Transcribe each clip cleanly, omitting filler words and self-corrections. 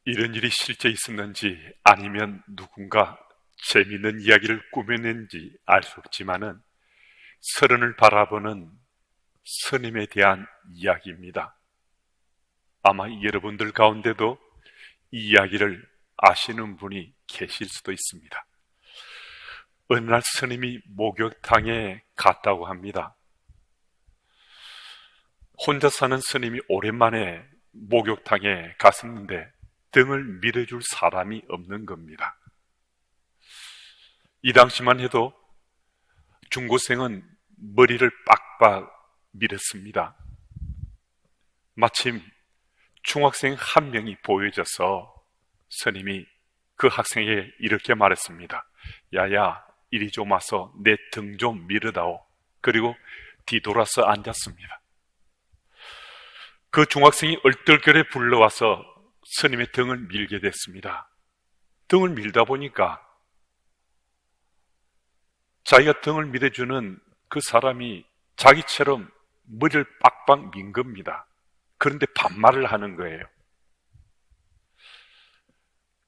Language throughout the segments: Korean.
이런 일이 실제 있었는지 아니면 누군가 재미있는 이야기를 꾸며낸지 알 수 없지만은 서른을 바라보는 스님에 대한 이야기입니다. 아마 여러분들 가운데도 이 이야기를 아시는 분이 계실 수도 있습니다. 어느 날 스님이 목욕탕에 갔다고 합니다. 혼자 사는 스님이 오랜만에 목욕탕에 갔었는데 등을 밀어줄 사람이 없는 겁니다. 이 당시만 해도 중고생은 머리를 빡빡 밀었습니다. 마침 중학생 한 명이 보여져서 스님이 그 학생에게 이렇게 말했습니다. 야야, 이리 좀 와서 내 등 좀 밀어다오. 그리고 뒤돌아서 앉았습니다. 그 중학생이 얼떨결에 불러와서 스님의 등을 밀게 됐습니다. 등을 밀다 보니까 자기가 등을 밀어주는 그 사람이 자기처럼 머리를 빡빡 민 겁니다. 그런데 반말을 하는 거예요.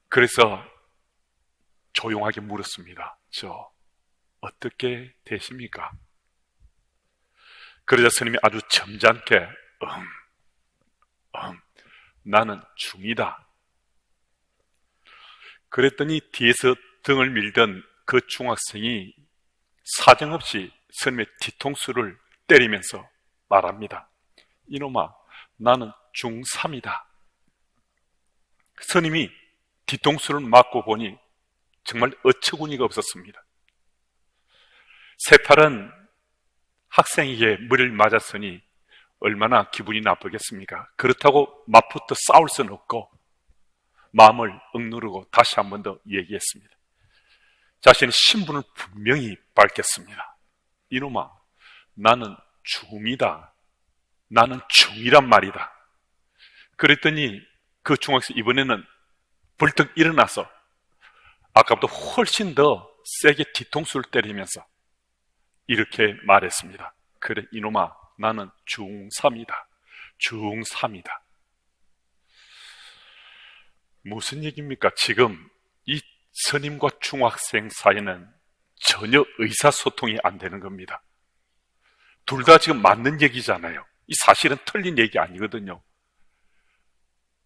그래서 조용하게 물었습니다. 저 어떻게 되십니까? 그러자 스님이 아주 점잖게 나는 중이다. 그랬더니 뒤에서 등을 밀던 그 중학생이 사정없이 스님의 뒤통수를 때리면서 말합니다. 이놈아, 나는 중3이다. 스님이 뒤통수를 맞고 보니 정말 어처구니가 없었습니다. 새파란 학생에게 머리를 맞았으니 얼마나 기분이 나쁘겠습니까? 그렇다고 맞붙어 싸울 수는 없고 마음을 억누르고 다시 한 번 더 얘기했습니다. 자신의 신분을 분명히 밝혔습니다. 이놈아, 나는 중이다. 나는 중이란 말이다. 그랬더니 그 중학생 이번에는 벌떡 일어나서 아까보다 훨씬 더 세게 뒤통수를 때리면서 이렇게 말했습니다. 그래, 이놈아, 나는 중3이다. 중3이다. 무슨 얘기입니까? 지금 이 스님과 중학생 사이는 전혀 의사소통이 안 되는 겁니다. 둘 다 지금 맞는 얘기잖아요. 이 사실은 틀린 얘기 아니거든요.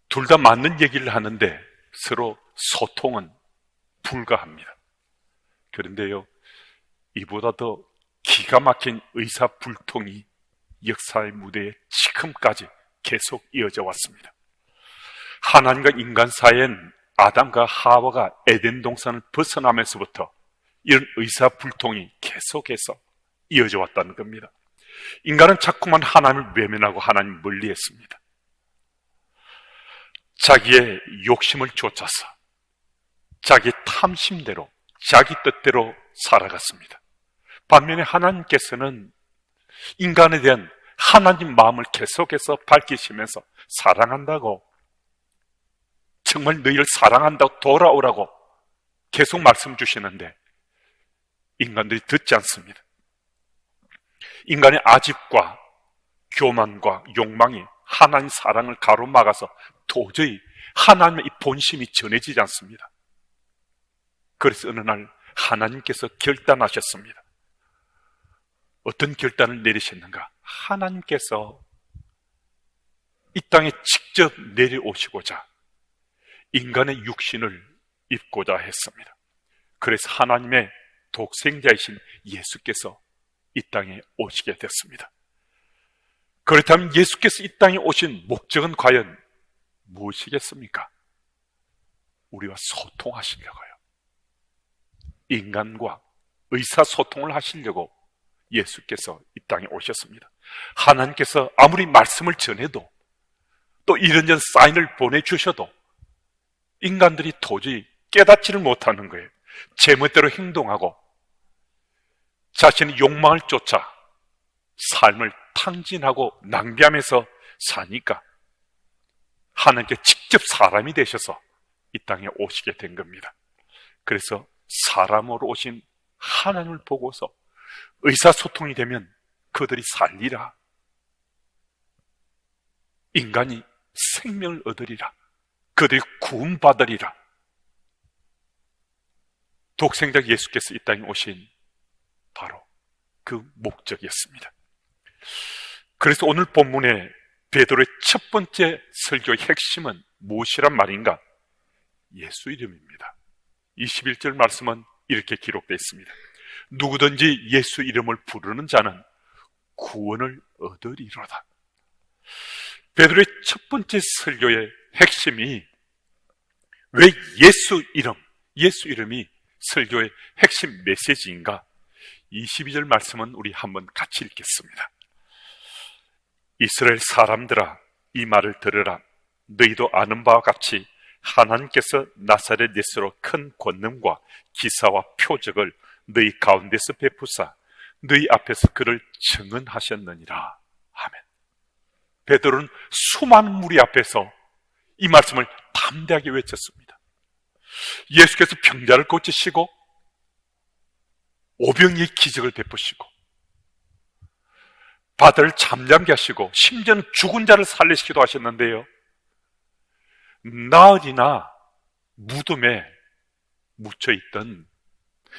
둘 다 맞는 얘기를 하는데 서로 소통은 불가합니다. 그런데요, 이보다 더 기가 막힌 의사불통이 역사의 무대에 지금까지 계속 이어져 왔습니다. 하나님과 인간 사이엔 아담과 하와가 에덴 동산을 벗어나면서부터 이런 의사불통이 계속해서 이어져 왔다는 겁니다. 인간은 자꾸만 하나님을 외면하고 하나님을 멀리했습니다. 자기의 욕심을 쫓아서 자기의 탐심대로 자기 뜻대로 살아갔습니다. 반면에 하나님께서는 인간에 대한 하나님 마음을 계속해서 밝히시면서 사랑한다고, 정말 너희를 사랑한다고 돌아오라고 계속 말씀 주시는데 인간들이 듣지 않습니다. 인간의 아집과 교만과 욕망이 하나님 사랑을 가로막아서 도저히 하나님의 이 본심이 전해지지 않습니다. 그래서 어느 날 하나님께서 결단하셨습니다. 어떤 결단을 내리셨는가? 하나님께서 이 땅에 직접 내려오시고자 인간의 육신을 입고자 했습니다. 그래서 하나님의 독생자이신 예수께서 이 땅에 오시게 됐습니다. 그렇다면 예수께서 이 땅에 오신 목적은 과연 무엇이겠습니까? 우리와 소통하시려고요. 인간과 의사소통을 하시려고 예수께서 이 땅에 오셨습니다. 하나님께서 아무리 말씀을 전해도 또 이런저런 사인을 보내주셔도 인간들이 도저히 깨닫지를 못하는 거예요. 제멋대로 행동하고 자신의 욕망을 쫓아 삶을 탕진하고 낭비하면서 사니까 하나님께 직접 사람이 되셔서 이 땅에 오시게 된 겁니다. 그래서 사람으로 오신 하나님을 보고서 의사소통이 되면 그들이 살리라, 인간이 생명을 얻으리라, 그들이 구원받으리라. 독생자 예수께서 이 땅에 오신 바로 그 목적이었습니다. 그래서 오늘 본문의 베드로의 첫 번째 설교의 핵심은 무엇이란 말인가? 예수 이름입니다. 21절 말씀은 이렇게 기록되어 있습니다. 누구든지 예수 이름을 부르는 자는 구원을 얻으리로다. 베드로의 첫 번째 설교의 핵심이 왜 예수 이름이 설교의 핵심 메시지인가? 22절 말씀은 우리 한번 같이 읽겠습니다. 이스라엘 사람들아, 이 말을 들으라. 너희도 아는 바와 같이 하나님께서 나사렛 예수로 큰 권능과 기사와 표적을 너희 가운데서 베푸사 너희 앞에서 그를 증언하셨느니라. 아멘. 베드로는 수많은 무리 앞에서 이 말씀을 담대하게 외쳤습니다. 예수께서 병자를 고치시고 오병이의 기적을 베푸시고 바다를 잠잠게 하시고 심지어는 죽은 자를 살리시기도 하셨는데요, 나흘이나 무덤에 묻혀있던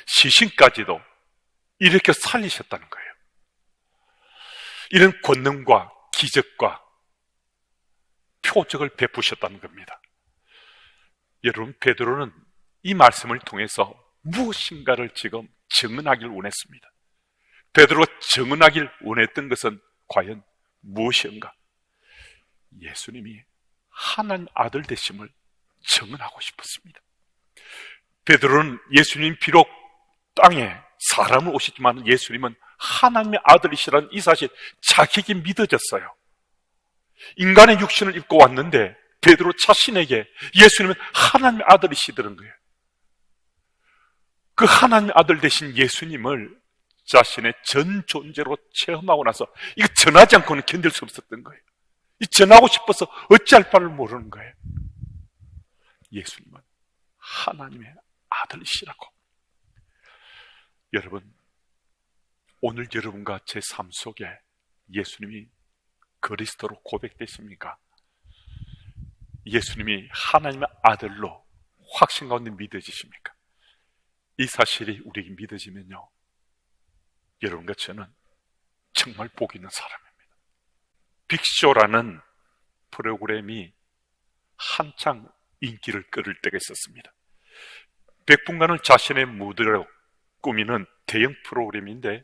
시신까지도 이렇게 살리셨다는 거예요. 이런 권능과 기적과 표적을 베푸셨다는 겁니다. 여러분, 베드로는 이 말씀을 통해서 무엇인가를 지금 증언하길 원했습니다. 베드로가 증언하길 원했던 것은 과연 무엇인가? 예수님이 하나님 아들 되심을 증언하고 싶었습니다. 베드로는 예수님 비록 땅에 사람을 오셨지만 예수님은 하나님의 아들이시라는 이 사실 자기에게 믿어졌어요. 인간의 육신을 입고 왔는데 베드로 자신에게 예수님은 하나님의 아들이시더란 거예요. 그 하나님의 아들 되신 예수님을 자신의 전 존재로 체험하고 나서 이거 전하지 않고는 견딜 수 없었던 거예요. 이 전하고 싶어서 어찌할 바를 모르는 거예요. 예수님은 하나님의 아들이시라고. 여러분, 오늘 여러분과 제 삶 속에 예수님이 그리스도로 고백되십니까? 예수님이 하나님의 아들로 확신 가운데 믿어지십니까? 이 사실이 우리에게 믿어지면요, 여러분과 저는 정말 복 있는 사람입니다. 빅쇼라는 프로그램이 한창 인기를 끌을 때가 있었습니다. 100분간을 자신의 무대로 꾸미는 대형 프로그램인데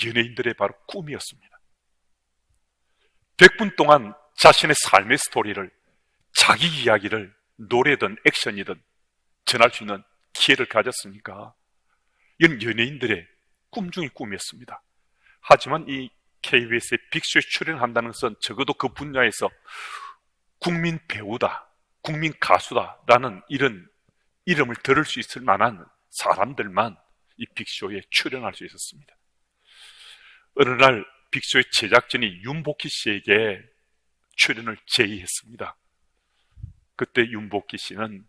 연예인들의 바로 꿈이었습니다. 100분 동안 자신의 삶의 스토리를, 자기 이야기를 노래든 액션이든 전할 수 있는 기회를 가졌으니까 이건 연예인들의 꿈 중의 꿈이었습니다. 하지만 이 KBS의 빅쇼에 출연한다는 것은 적어도 그 분야에서 국민 배우다, 국민 가수다라는 이런 이름을 들을 수 있을 만한 사람들만 이 빅쇼에 출연할 수 있었습니다. 어느 날 빅쇼의 제작진이 윤복희 씨에게 출연을 제의했습니다. 그때 윤복희 씨는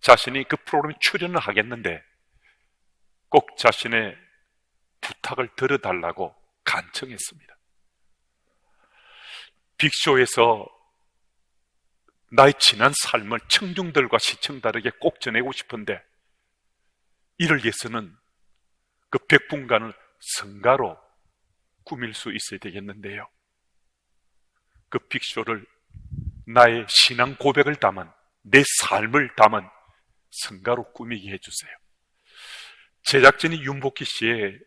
자신이 그 프로그램에 출연을 하겠는데 꼭 자신의 부탁을 들어달라고 간청했습니다. 빅쇼에서 나의 지난 삶을 청중들과 시청자들에게 꼭 전하고 싶은데 이를 위해서는 그 100분간을 성가로 꾸밀 수 있어야 되겠는데요, 그 빅쇼를 나의 신앙 고백을 담은, 내 삶을 담은 성가로 꾸미게 해주세요. 제작진이 윤복희 씨의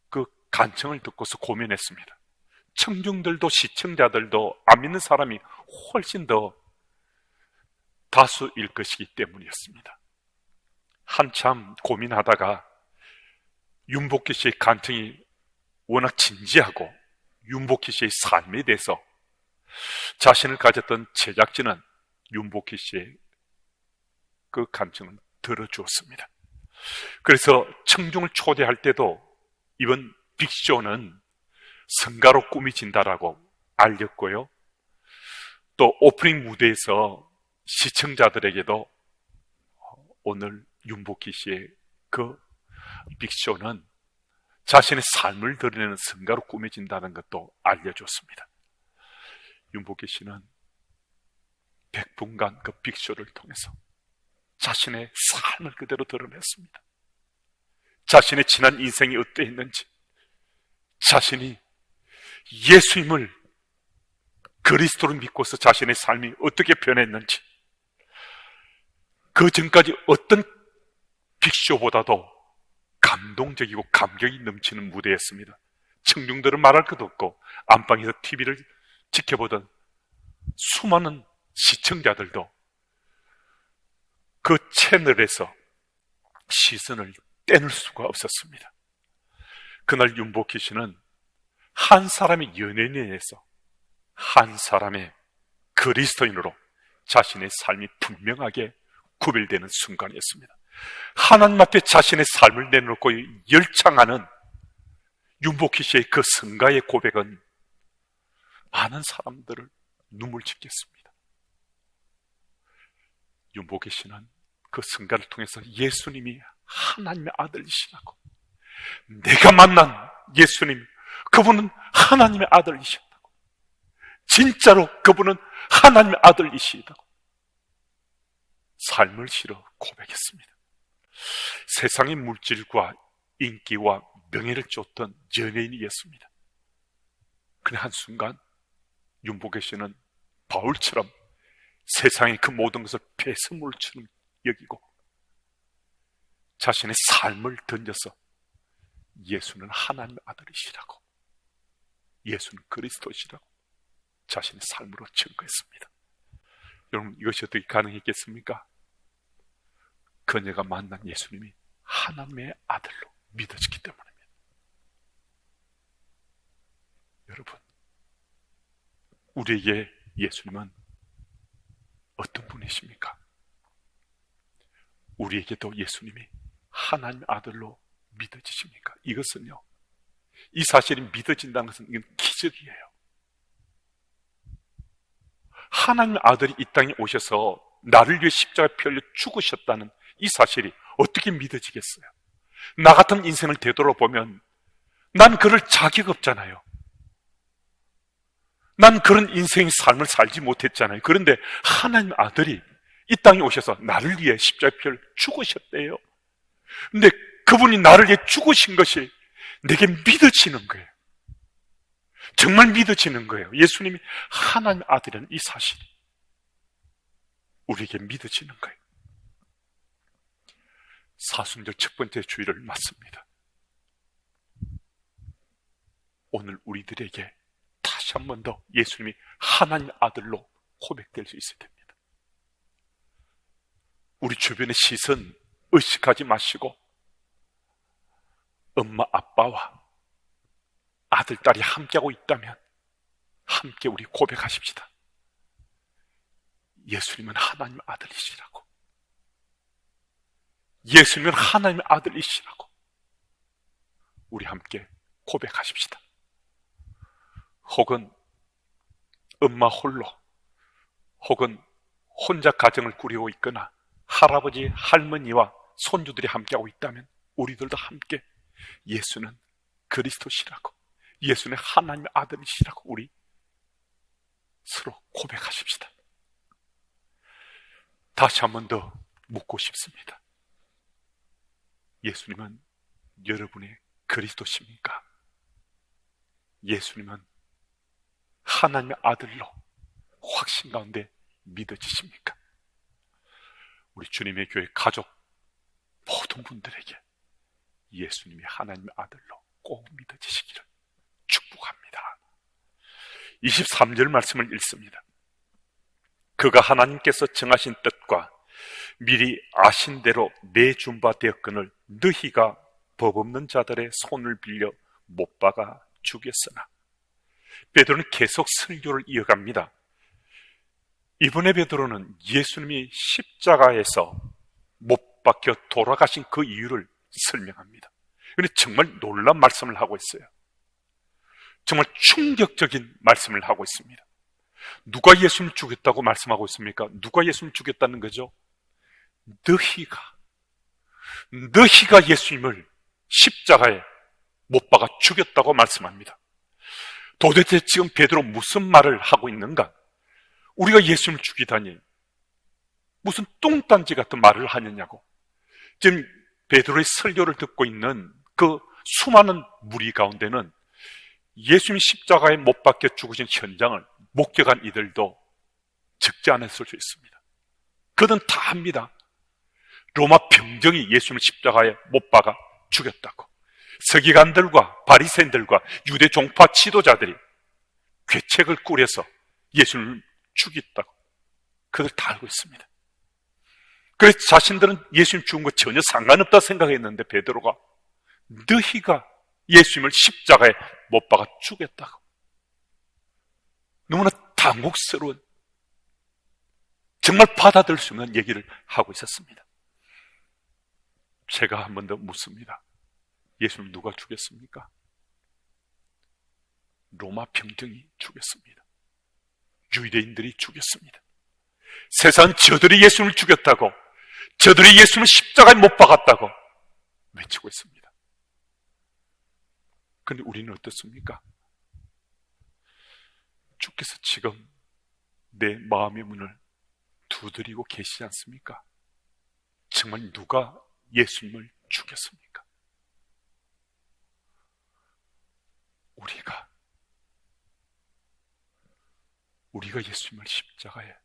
그 간청을 듣고서 고민했습니다. 청중들도 시청자들도 안 믿는 사람이 훨씬 더 다수일 것이기 때문이었습니다. 한참 고민하다가 윤복희 씨의 간청이 워낙 진지하고 윤복희 씨의 삶에 대해서 자신을 가졌던 제작진은 윤복희 씨의 그 간청을 들어주었습니다. 그래서 청중을 초대할 때도 이번 빅쇼는 성가로 꾸미진다라고 알렸고요, 또 오프닝 무대에서 시청자들에게도 오늘 윤복희 씨의 그 빅쇼는 자신의 삶을 드러내는 성가로 꾸며진다는 것도 알려줬습니다. 윤복희 씨는 100분간 그 빅쇼를 통해서 자신의 삶을 그대로 드러냈습니다. 자신의 지난 인생이 어떠했는지, 자신이 예수님을 그리스도를 믿고서 자신의 삶이 어떻게 변했는지, 그 전까지 어떤 빅쇼보다도 감동적이고 감격이 넘치는 무대였습니다. 청중들은 말할 것도 없고 안방에서 TV를 지켜보던 수많은 시청자들도 그 채널에서 시선을 떼놓을 수가 없었습니다. 그날 윤복희 씨는 한 사람의 연예인에서 한 사람의 그리스도인으로 자신의 삶이 분명하게 구별되는 순간이었습니다. 하나님 앞에 자신의 삶을 내놓고 열창하는 윤복희 씨의 그 성가의 고백은 많은 사람들을 눈물 짓겠습니다. 윤복희 씨는 그 성가를 통해서 예수님이 하나님의 아들이시라고, 내가 만난 예수님, 그분은 하나님의 아들이셨다고, 진짜로 그분은 하나님의 아들이시다고 삶을 실어 고백했습니다. 세상의 물질과 인기와 명예를 쫓던 연예인이었습니다. 그런데 한순간 윤복희 씨는 바울처럼 세상의 그 모든 것을 폐수물처럼 여기고 자신의 삶을 던져서 예수는 하나님의 아들이시라고, 예수는 그리스도시라고 자신의 삶으로 증거했습니다. 여러분, 이것이 어떻게 가능했겠습니까? 그녀가 만난 예수님이 하나님의 아들로 믿어지기 때문입니다. 여러분, 우리에게 예수님은 어떤 분이십니까? 우리에게도 예수님이 하나님의 아들로 믿어지십니까? 이것은요, 이 사실이 믿어진다는 것은 이건 기적이에요. 하나님의 아들이 이 땅에 오셔서 나를 위해 십자가에 펴려 죽으셨다는 이 사실이 어떻게 믿어지겠어요? 나 같은 인생을 되돌아보면 난 그럴 자격 없잖아요. 난 그런 인생의 삶을 살지 못했잖아요. 그런데 하나님의 아들이 이 땅에 오셔서 나를 위해 십자가에 펴려 죽으셨대요. 근데 그분이 나를 위해 죽으신 것이 내게 믿어지는 거예요. 정말 믿어지는 거예요. 예수님이 하나님의 아들이라는 이 사실이 우리에게 믿어지는 거예요. 사순절 첫 번째 주일을 맞습니다. 오늘 우리들에게 다시 한 번 더 예수님이 하나님의 아들로 고백될 수 있어야 됩니다. 우리 주변의 시선 의식하지 마시고 엄마 아빠와 아들, 딸이 함께하고 있다면 함께 우리 고백하십시다. 예수님은 하나님의 아들이시라고, 예수님은 하나님의 아들이시라고 우리 함께 고백하십시다. 혹은 엄마 홀로, 혹은 혼자 가정을 꾸리고 있거나 할아버지, 할머니와 손주들이 함께하고 있다면 우리들도 함께 예수는 그리스도시라고, 예수는 하나님의 아들이시라고 우리 서로 고백하십시다. 다시 한 번 더 묻고 싶습니다. 예수님은 여러분의 그리스도십니까? 예수님은 하나님의 아들로 확신 가운데 믿어지십니까? 우리 주님의 교회 가족 모든 분들에게 예수님이 하나님의 아들로 꼭 믿어지시기를 축복합니다. 23절 말씀을 읽습니다. 그가 하나님께서 정하신 뜻과 미리 아신 대로 내준 바 되었거늘 너희가 법 없는 자들의 손을 빌려 못 박아 죽였으나. 베드로는 계속 설교를 이어갑니다. 이번에 베드로는 예수님이 십자가에서 못 박혀 돌아가신 그 이유를 설명합니다. 그런데 정말 놀라운 말씀을 하고 있어요. 정말 충격적인 말씀을 하고 있습니다. 누가 예수님을 죽였다고 말씀하고 있습니까? 누가 예수님을 죽였다는 거죠? 너희가 예수님을 십자가에 못 박아 죽였다고 말씀합니다. 도대체 지금 베드로 무슨 말을 하고 있는가? 우리가 예수님을 죽이다니 무슨 똥단지 같은 말을 하느냐고. 지금 베드로의 설교를 듣고 있는 그 수많은 무리 가운데는 예수님이 십자가에 못 박혀 죽으신 현장을 목격한 이들도 적지 않았을 수 있습니다. 그들은 다 압니다. 로마 병정이 예수님을 십자가에 못 박아 죽였다고. 서기관들과 바리새인들과 유대 종파 지도자들이 괴책을 꾸려서 예수님을 죽였다고. 그들 다 알고 있습니다. 그래서 자신들은 예수님 죽은 거 전혀 상관없다 생각했는데 베드로가 너희가 예수님을 십자가에 못 박아 죽였다고. 너무나 당혹스러운, 정말 받아들일 수 없는 얘기를 하고 있었습니다. 제가 한 번 더 묻습니다. 예수님 누가 죽였습니까? 로마 병정이 죽였습니다. 유대인들이 죽였습니다. 세상 저들이 예수님을 죽였다고, 저들이 예수님을 십자가에 못 박았다고 외치고 있습니다. 그런데 우리는 어떻습니까? 주께서 지금 내 마음의 문을 두드리고 계시지 않습니까? 정말 누가 예수님을 죽였습니까? 우리가 예수님을 십자가에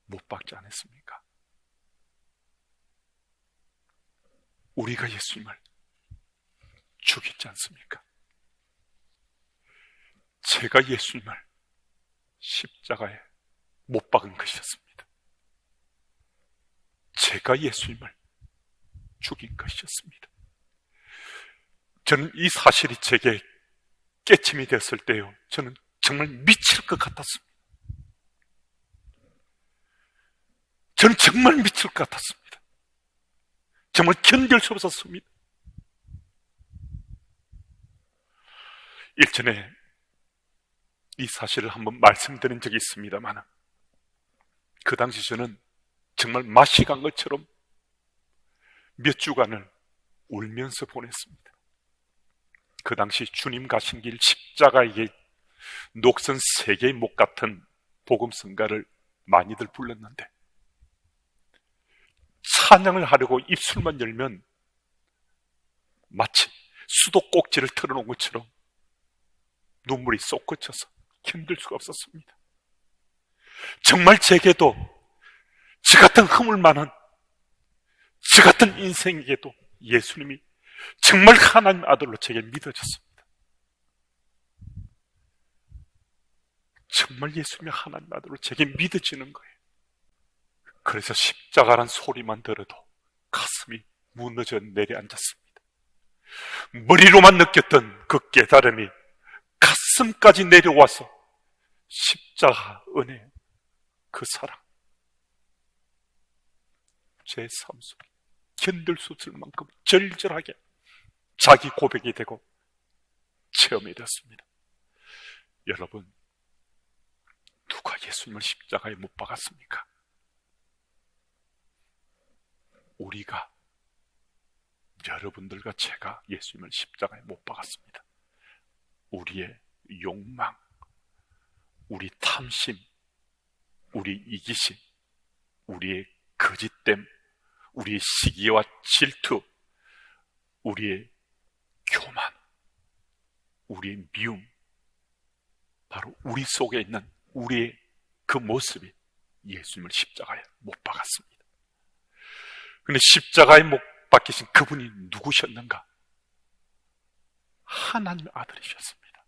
못 박지 않았습니까? 우리가 예수님을 죽였지 않습니까? 제가 예수님을 십자가에 못 박은 것이었습니다. 제가 예수님을 죽인 것이었습니다. 저는 이 사실이 제게 깨침이 됐을 때요, 저는 정말 미칠 것 같았습니다. 저는 정말 미칠 것 같았습니다. 정말 견딜 수 없었습니다. 일전에 이 사실을 한번 말씀드린 적이 있습니다만, 그 당시 저는 정말 맛이 간 것처럼 몇 주간을 울면서 보냈습니다. 그 당시 주님 가신 길 십자가의 길, 녹슨 세계의 목 같은 복음성가를 많이들 불렀는데, 찬양을 하려고 입술만 열면 마치 수도꼭지를 틀어놓은 것처럼 눈물이 쏟구쳐서 견딜 수가 없었습니다. 정말 제게도, 저 같은 허물 많은, 저 같은 인생에게도 예수님이 정말 하나님 아들로 제게 믿어졌습니다. 정말 예수님이 하나님 아들로 제게 믿어지는 거예요. 그래서 십자가란 소리만 들어도 가슴이 무너져 내려앉았습니다. 머리로만 느꼈던 그 깨달음이 가슴까지 내려와서 십자가 은혜, 그 사랑, 제 삶 속에 견딜 수 없을 만큼 절절하게 자기 고백이 되고 체험이 됐습니다. 여러분, 누가 예수님을 십자가에 못 박았습니까? 우리가, 여러분들과 제가 예수님을 십자가에 못 박았습니다. 우리의 욕망, 우리 탐심, 우리 이기심, 우리의 거짓됨, 우리의 시기와 질투, 우리의 교만, 우리의 미움, 바로 우리 속에 있는 우리의 그 모습이 예수님을 십자가에 못 박았습니다. 그런데 십자가에 못 박히신 그분이 누구셨는가? 하나님의 아들이셨습니다.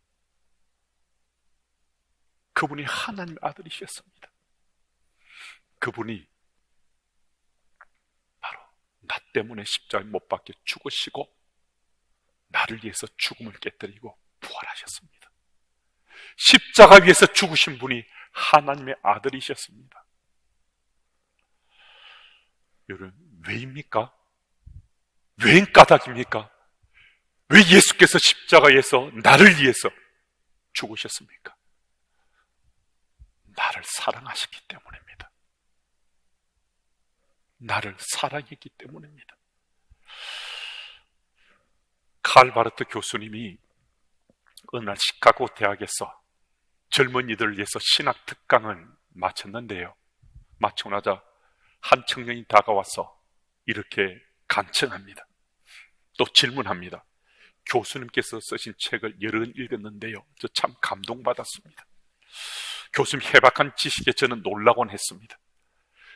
그분이 하나님의 아들이셨습니다. 그분이 바로 나 때문에 십자가에 못 박혀 죽으시고 나를 위해서 죽음을 깨뜨리고 부활하셨습니다. 십자가 위에서 죽으신 분이 하나님의 아들이셨습니다. 여러분, 왜입니까? 웬 까닭입니까? 왜 예수께서 십자가에서 나를 위해서 죽으셨습니까? 나를 사랑하셨기 때문입니다. 나를 사랑했기 때문입니다. 칼 바르트 교수님이 어느 날 시카고 대학에서 젊은이들을 위해서 신학 특강을 마쳤는데요. 마치고 나자 한 청년이 다가와서 이렇게 간청합니다. 또 질문합니다. 교수님께서 쓰신 책을 여러 번 읽었는데요, 저 참 감동받았습니다. 교수님 해박한 지식에 저는 놀라곤 했습니다.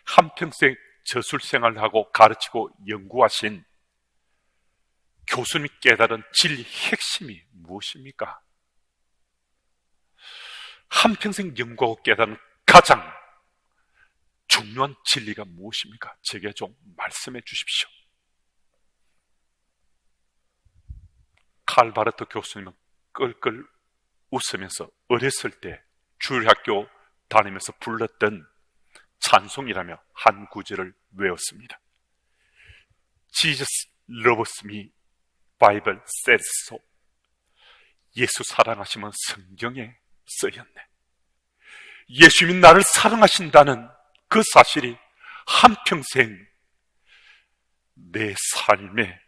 한평생 저술생활을 하고 가르치고 연구하신 교수님이 깨달은 진리 핵심이 무엇입니까? 한평생 연구하고 깨달은 가장 중요한 진리가 무엇입니까? 제게 좀 말씀해 주십시오. 칼 바르트 교수님은 끌끌 웃으면서 어렸을 때 주일학교 다니면서 불렀던 찬송이라며 한 구절을 외웠습니다. Jesus loves me, Bible says so. 예수 사랑하시면 성경에 쓰였네. 예수님이 나를 사랑하신다는 그 사실이 한평생 내 삶의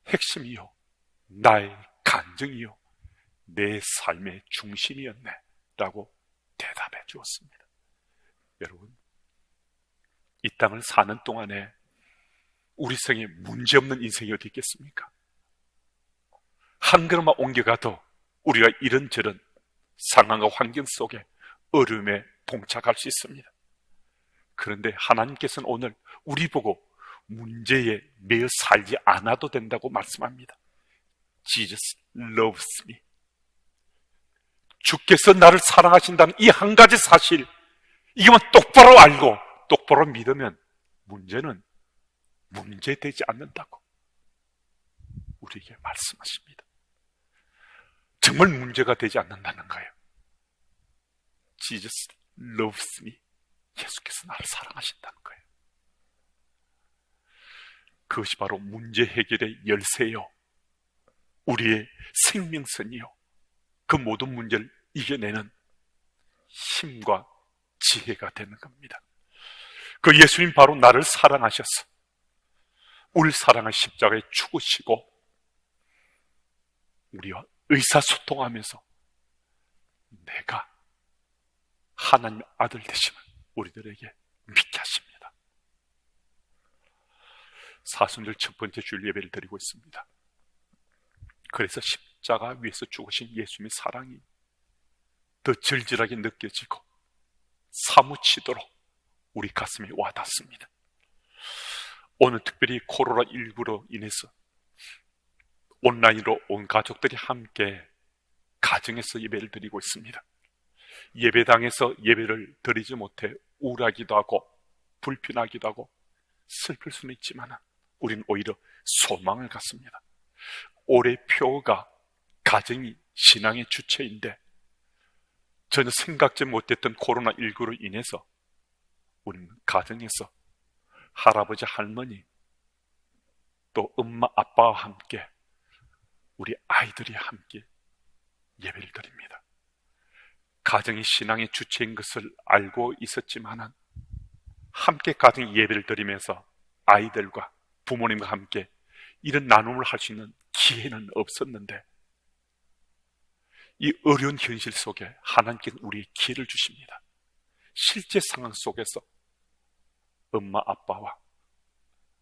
핵심이요, 나의 간증이요, 내 삶의 중심이었네 라고 대답해 주었습니다. 여러분, 이 땅을 사는 동안에 우리 생에 문제없는 인생이 어디 있겠습니까? 한 걸음만 옮겨가도 우리가 이런저런 상황과 환경 속에 어려움에 봉착할 수 있습니다. 그런데 하나님께서는 오늘 우리 보고 문제에 매여 살지 않아도 된다고 말씀합니다. Jesus loves me. 주께서 나를 사랑하신다는 이 한 가지 사실, 이것만 똑바로 알고 똑바로 믿으면 문제는 문제되지 않는다고 우리에게 말씀하십니다. 정말 문제가 되지 않는다는 거예요. Jesus loves me. 예수께서 나를 사랑하신다는 거예요. 그것이 바로 문제 해결의 열쇠요, 우리의 생명선이요, 그 모든 문제를 이겨내는 힘과 지혜가 되는 겁니다. 그 예수님 바로 나를 사랑하셔서 우리를 사랑한 십자가에 죽으시고 우리와 의사소통하면서 내가 하나님의 아들 되심을 우리들에게 믿게 하십니다. 사순절 첫 번째 주일 예배를 드리고 있습니다. 그래서 십자가 위에서 죽으신 예수님의 사랑이 더 절절하게 느껴지고 사무치도록 우리 가슴에 와닿습니다. 오늘 특별히 코로나19로 인해서 온라인으로 온 가족들이 함께 가정에서 예배를 드리고 있습니다. 예배당에서 예배를 드리지 못해 우울하기도 하고 불편하기도 하고 슬플 수는 있지만 우리는 오히려 소망을 갖습니다. 올해 표가 가정이 신앙의 주체인데 전혀 생각지 못했던 코로나19로 인해서 우리는 가정에서 할아버지, 할머니, 또 엄마, 아빠와 함께 우리 아이들이 함께 예배를 드립니다. 가정이 신앙의 주체인 것을 알고 있었지만 함께 가정 예배를 드리면서 아이들과 부모님과 함께 이런 나눔을 할 수 있는 기회는 없었는데 이 어려운 현실 속에 하나님께서 우리의 기회를 주십니다. 실제 상황 속에서 엄마, 아빠와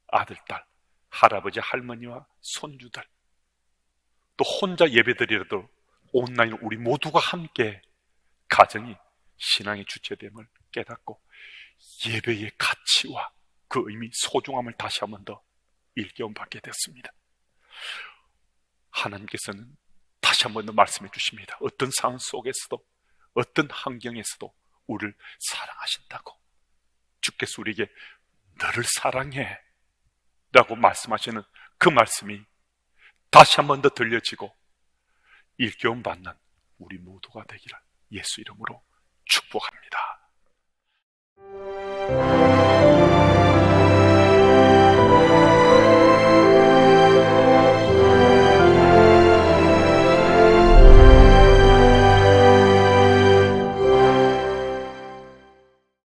아들, 딸, 할아버지, 할머니와 손주들, 또 혼자 예배드리라도 온라인 우리 모두가 함께 가정이 신앙의 주체됨을 깨닫고 예배의 가치와 그 의미, 소중함을 다시 한 번 더 일깨움받게 됐습니다. 하나님께서는 다시 한 번 더 말씀해 주십니다. 어떤 상황 속에서도 어떤 환경에서도 우리를 사랑하신다고. 주께서 우리에게 너를 사랑해 라고 말씀하시는 그 말씀이 다시 한 번 더 들려지고 일깨움 받는 우리 모두가 되기를 예수 이름으로 축복합니다.